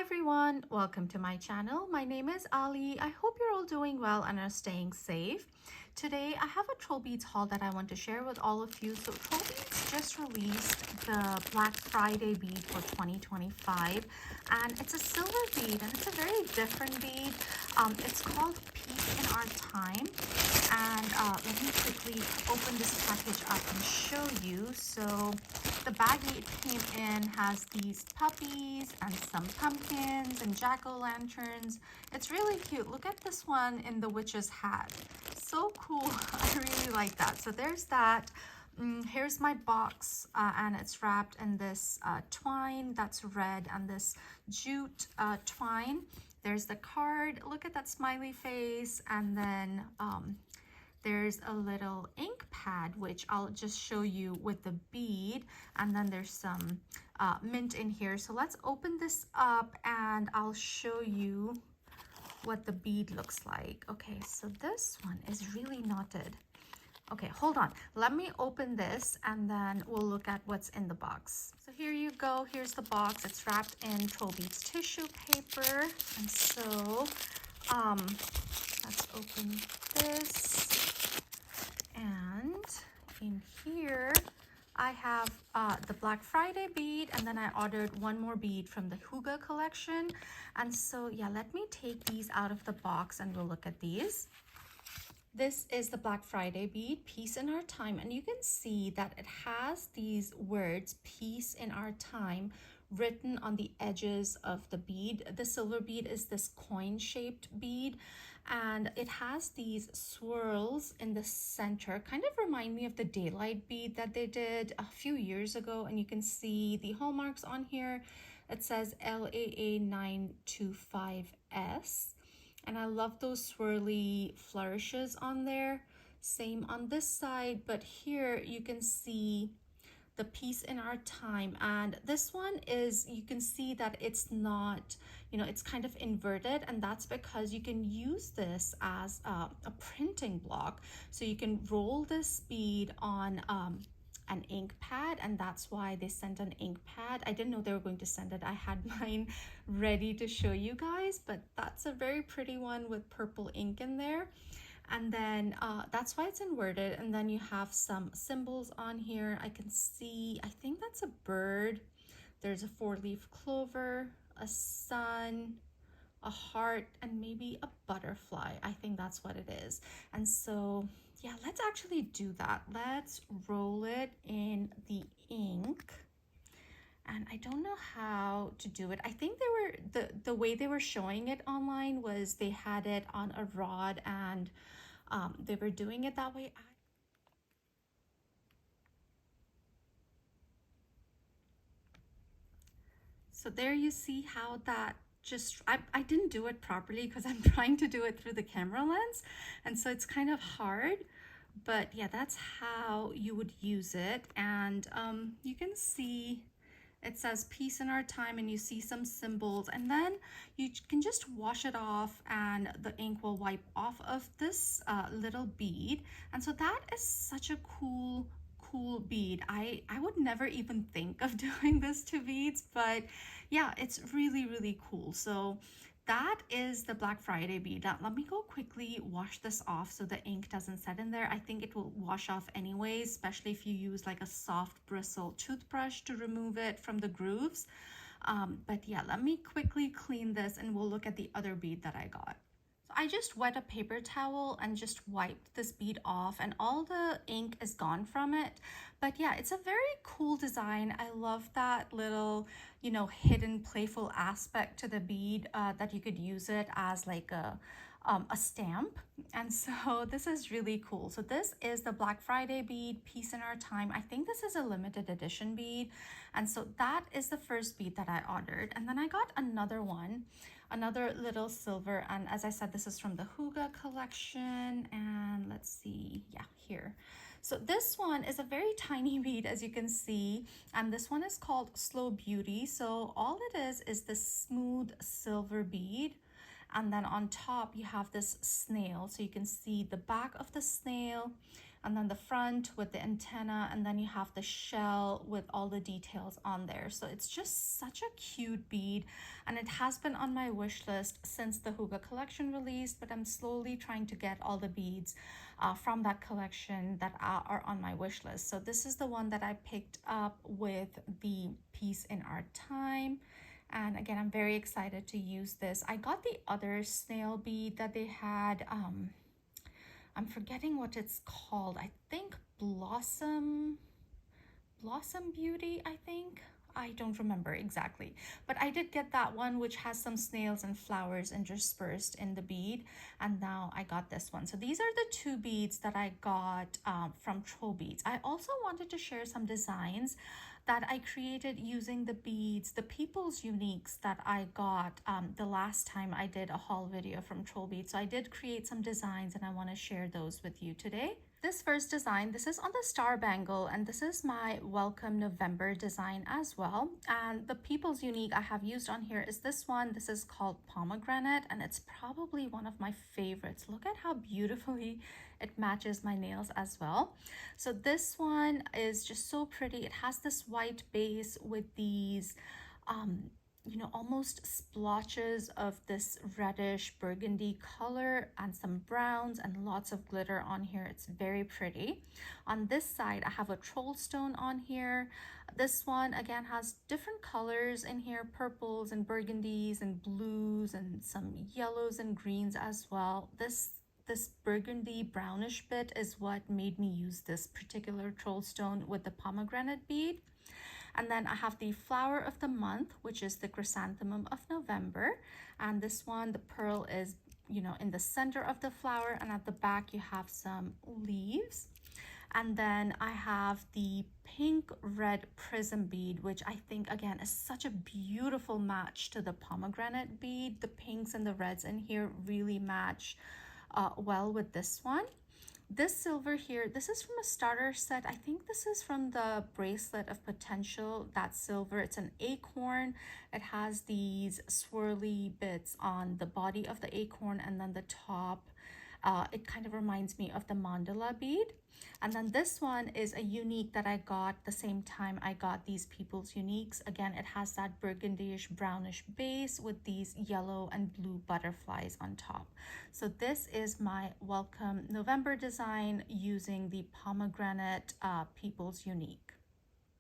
everyone, welcome to my channel. My name is Aali. I hope you're all doing well and are staying safe. Today I have a TrollBeads haul that I want to share with all of you. So TrollBeads just released the Black Friday bead for 2025 and it's a silver bead and it's a very different bead. It's called Peace in Our Time, and let me quickly open this package up and show you. So the baggie it came in has these puppies and some pumpkins and jack-o'-lanterns. It's really cute. Look at this one in the witch's hat. So cool. I really like that. So there's that. Here's my box, and it's wrapped in this twine that's red and this jute twine. There's the card. Look at that smiley face, and then there's a little ink pad, which I'll just show you with the bead, and then there's some mint in here. So let's open this up and I'll show you what the bead looks like. Okay, so this one is really knotted. Okay, hold on. Let me open this and then we'll look at what's in the box. So here you go. Here's the box. It's wrapped in TrollBeads tissue paper. And so let's open this. And in here, I have the Black Friday bead, and then I ordered one more bead from the Huga collection. And so, yeah, let me take these out of the box and we'll look at these. This is the Black Friday bead, Peace in Our Time, and you can see that it has these words, Peace in Our Time, written on the edges of the bead. The silver bead is this coin-shaped bead, and it has these swirls in the center, kind of remind me of the daylight bead that they did a few years ago, and you can see the hallmarks on here. It says LAA 925S. And I love those swirly flourishes on there. Same on this side, but here you can see the Peace in Our Time. And this one is, you can see that it's not, it's kind of inverted, and that's because you can use this as a printing block. So you can roll this bead on an ink pad, and that's why they sent an ink pad. I didn't know they were going to send it. I had mine ready to show you guys, but that's a very pretty one with purple ink in there. And then that's why it's inverted. And then you have some symbols on here. I can see, I think that's a bird. There's a 4-leaf clover, a sun, a heart, and maybe a butterfly. I think that's what it is. And so yeah, let's actually do that. Let's roll it in the ink. And I don't know how to do it. I think they were, the way they were showing it online was they had it on a rod, and they were doing it that way. So there you see how that I didn't do it properly because I'm trying to do it through the camera lens, and so it's kind of hard, but yeah, that's how you would use it. And you can see it says Peace in Our Time, and you see some symbols, and then you can just wash it off and the ink will wipe off of this little bead. And so that is such a cool bead. I would never even think of doing this to beads, but yeah, it's really cool. So that is the Black Friday bead. Now, let me go quickly wash this off so the ink doesn't set in there. I think it will wash off anyways, especially if you use like a soft bristle toothbrush to remove it from the grooves. But yeah, let me quickly clean this and we'll look at the other bead that I got. So I just wet a paper towel and just wiped this bead off, and all the ink is gone from it. But yeah, it's a very cool design. I love that little, hidden playful aspect to the bead, that you could use it as like a stamp. And so this is really cool. So this is the Black Friday bead, Peace in Our Time. I think this is a limited edition bead. And so that is the first bead that I ordered. And then I got another one, another little silver. And as I said, this is from the Huga collection. And let's see, yeah, here. So this one is a very tiny bead, as you can see, and this one is called Slow Beauty. So all it is this smooth silver bead, and then on top you have this snail. So you can see the back of the snail, and then the front with the antenna, and then you have the shell with all the details on there. So it's just such a cute bead, and it has been on my wish list since the Huga collection released, but I'm slowly trying to get all the beads from that collection that are on my wish list. So this is the one that I picked up with the Peace in Our Time. And again, I'm very excited to use this. I got the other snail bead that they had. I'm forgetting what it's called. I think Blossom Beauty, I think. I don't remember exactly, but I did get that one, which has some snails and flowers interspersed in the bead, and now I got this one. So these are the two beads that I got from TrollBeads. I also wanted to share some designs that I created using the beads, the People's Uniques that I got the last time I did a haul video from TrollBeads. So I did create some designs, and I want to share those with you today. This first design, this is on the star bangle, and this is my Welcome November design as well. And the People's Unique I have used on here is this one. This is called Pomegranate, and it's probably one of my favorites. Look at how beautifully it matches my nails as well. So this one is just so pretty. It has this white base with these you know, almost splotches of this reddish burgundy color and some browns and lots of glitter on here. It's very pretty. On this side, I have a troll stone on here. This one again has different colors in here, purples and burgundies and blues and some yellows and greens as well. This burgundy brownish bit is what made me use this particular troll stone with the pomegranate bead. And then I have the flower of the month, which is the chrysanthemum of November. And this one, the pearl is, you know, in the center of the flower, and at the back you have some leaves. And then I have the pink red prism bead, which I think again is such a beautiful match to the pomegranate bead. The pinks and the reds in here really match well with this one. This silver here, this is from a starter set. I think this is from the Bracelet of Potential, that silver. It's an acorn. It has these swirly bits on the body of the acorn, and then the top. It kind of reminds me of the mandala bead. And then this one is a unique that I got the same time I got these People's Uniques. Again, it has that burgundyish brownish base with these yellow and blue butterflies on top. So this is my Welcome November design using the pomegranate People's Unique.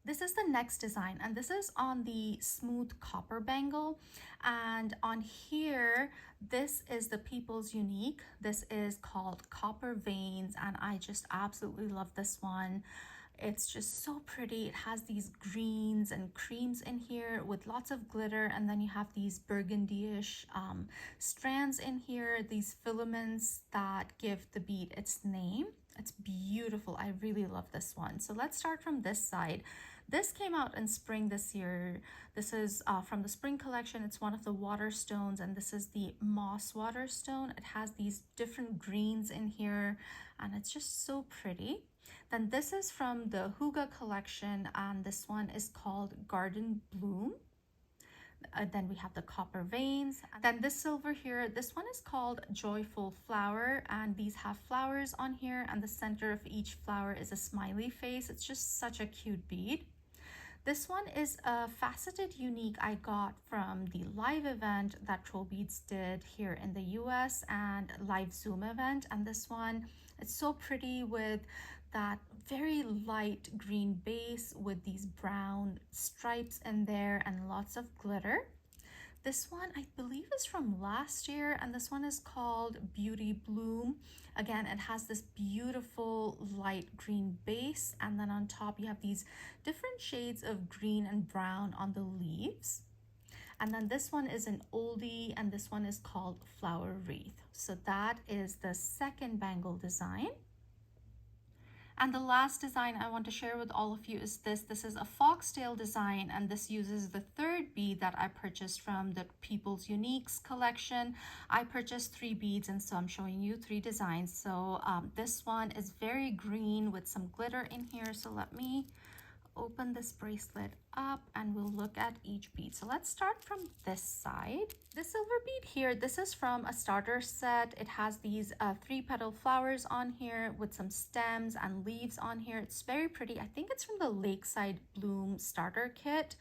This is the next design, and this is on the smooth copper bangle. And on here, this is the People's Unique. This is called Copper Veins, and I just absolutely love this one. It's just so pretty. It has these greens and creams in here with lots of glitter, and then you have these burgundyish strands in here, these filaments that give the bead its name. It's beautiful. I really love this one. So let's start from this side. This came out in spring this year. This is from the spring collection. It's one of the water stones, and this is the moss water stone. It has these different greens in here, and it's just so pretty. Then this is from the Huga collection, and this one is called Garden Bloom. Then we have the copper veins. And then this silver here, this one is called Joyful Flower, and these have flowers on here, and the center of each flower is a smiley face. It's just such a cute bead. This one is a faceted unique I got from the live event that TrollBeads did here in the US, and live Zoom event. And this one, it's so pretty with that very light green base with these brown stripes in there and lots of glitter. This one I believe is from last year, and this one is called Beauty Bloom. Again, it has this beautiful light green base, and then on top you have these different shades of green and brown on the leaves. And then this one is an oldie, and this one is called Flower Wreath. So that is the second bangle design. And the last design I want to share with all of you is this. This is a Foxtail design, and this uses the third bead that I purchased from the People's Uniques collection. I purchased 3 beads, and so I'm showing you 3 designs. So this one is very green with some glitter in here. So let me open this bracelet up and we'll look at each bead. So let's start from this side. This silver bead here, this is from a starter set. It has these 3-petal flowers on here with some stems and leaves on here. It's very pretty. I think it's from the Lakeside Bloom starter kit.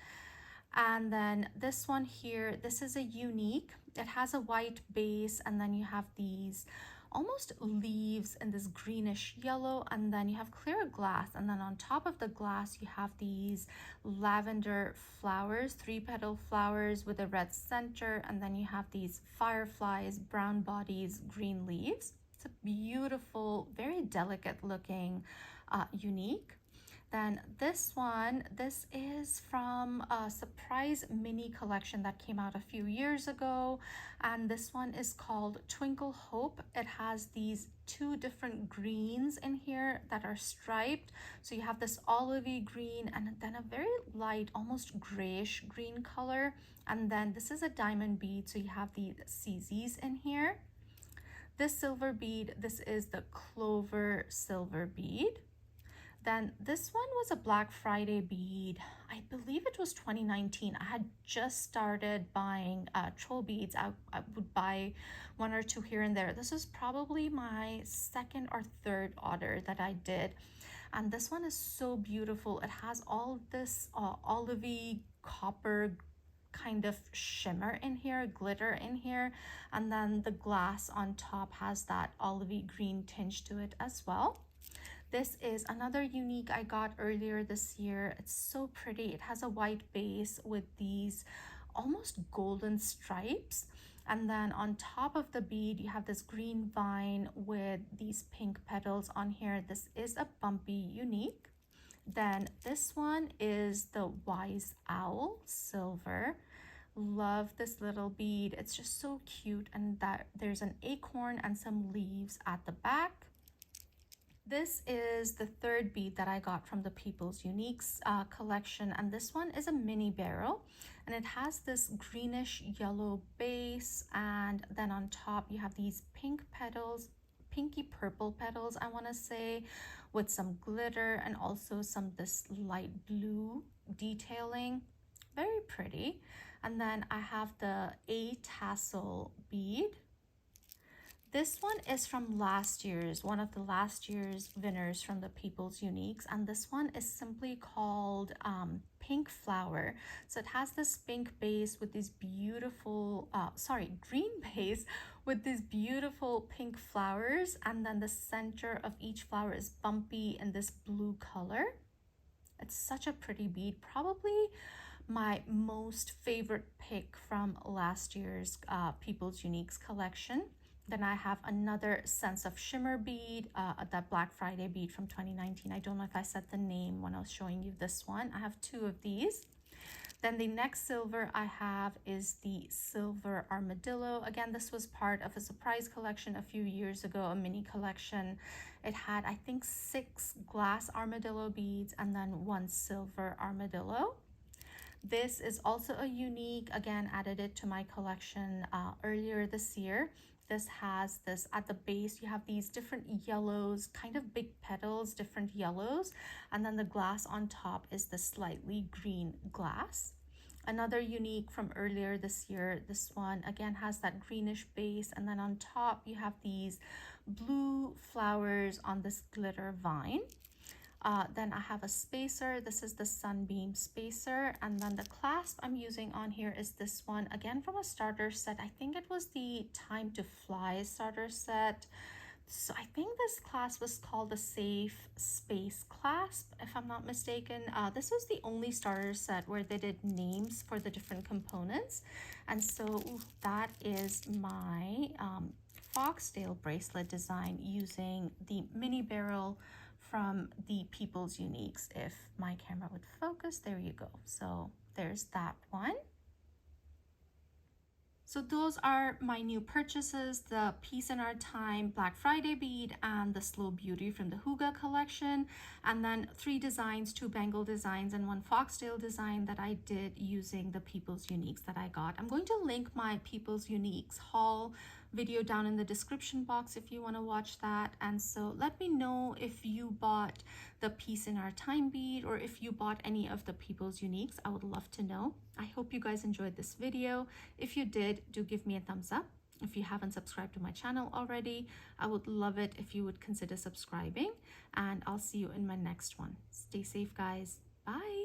And then this one here, this is a unique. It has a white base, and then you have these almost leaves in this greenish yellow, and then you have clear glass, and then on top of the glass you have these lavender flowers, 3-petal flowers with a red center, and then you have these fireflies, brown bodies, green leaves. It's a beautiful, very delicate looking unique. Then this one, this is from a surprise mini collection that came out a few years ago, and this one is called Twinkle Hope. It has these 2 different greens in here that are striped. So you have this olivey green and then a very light, almost grayish green color, and then this is a diamond bead, so you have the CZs in here. This silver bead, this is the Clover silver bead. Then this one was a Black Friday bead. I believe it was 2019. I had just started buying TrollBeads. I would buy 1 or 2 here and there. This is probably my 2nd or 3rd order that I did. And this one is so beautiful. It has all this olivey copper kind of shimmer in here, glitter in here. And then the glass on top has that olivey green tinge to it as well. This is another unique I got earlier this year. It's so pretty. It has a white base with these almost golden stripes. And then on top of the bead, you have this green vine with these pink petals on here. This is a bumpy unique. Then this one is the Wise Owl silver. Love this little bead. It's just so cute, and that there's an acorn and some leaves at the back. This is the 3rd bead that I got from the People's Uniques collection, and this one is a mini barrel, and it has this greenish yellow base, and then on top you have these pink petals, pinky purple petals I want to say, with some glitter and also some this light blue detailing. Very pretty. And then I have the A tassel bead. This one is from last year's, one of the last year's winners from the People's Uniques, and this one is simply called Pink Flower. So it has this pink base with these beautiful, green base with these beautiful pink flowers, and then the center of each flower is bumpy in this blue color. It's such a pretty bead, probably my most favorite pick from last year's People's Uniques collection. Then I have another Sense of Shimmer bead, that Black Friday bead from 2019. I don't know if I said the name when I was showing you this one. I have 2 of these. Then the next silver I have is the Silver Armadillo. Again, this was part of a surprise collection a few years ago, a mini collection. It had, I think, 6 glass armadillo beads and then 1 silver armadillo. This is also a unique, again, added it to my collection earlier this year. This has this at the base, you have these different yellows, kind of big petals, different yellows, and then the glass on top is the slightly green glass. Another unique from earlier this year, this one again has that greenish base, and then on top you have these blue flowers on this glitter vine. Then I have a spacer. This is the Sunbeam spacer, and then the clasp I'm using on here is this one, again from a starter set. I think it was the Time to Fly starter set. So I think this clasp was called the Safe Space clasp, if I'm not mistaken. This was the only starter set where they did names for the different components, and so that is my Foxtail bracelet design using the mini barrel from the People's Uniques. If my camera would focus, there you go. So there's that one. So those are my new purchases, the Peace in Our Time Black Friday bead and the Slow Beauty from the Huga collection, and then 3 designs, 2 Bangle designs and 1 Foxtail design that I did using the People's Uniques that I got. I'm going to link my People's Uniques haul video down in the description box if you want to watch that. And so let me know if you bought the piece in our time bead or if you bought any of the People's Uniques. I would love to know. I hope you guys enjoyed this video. If you did, do give me a thumbs up. If you haven't subscribed to my channel already, I would love it if you would consider subscribing, and I'll see you in my next one. Stay safe, guys. Bye.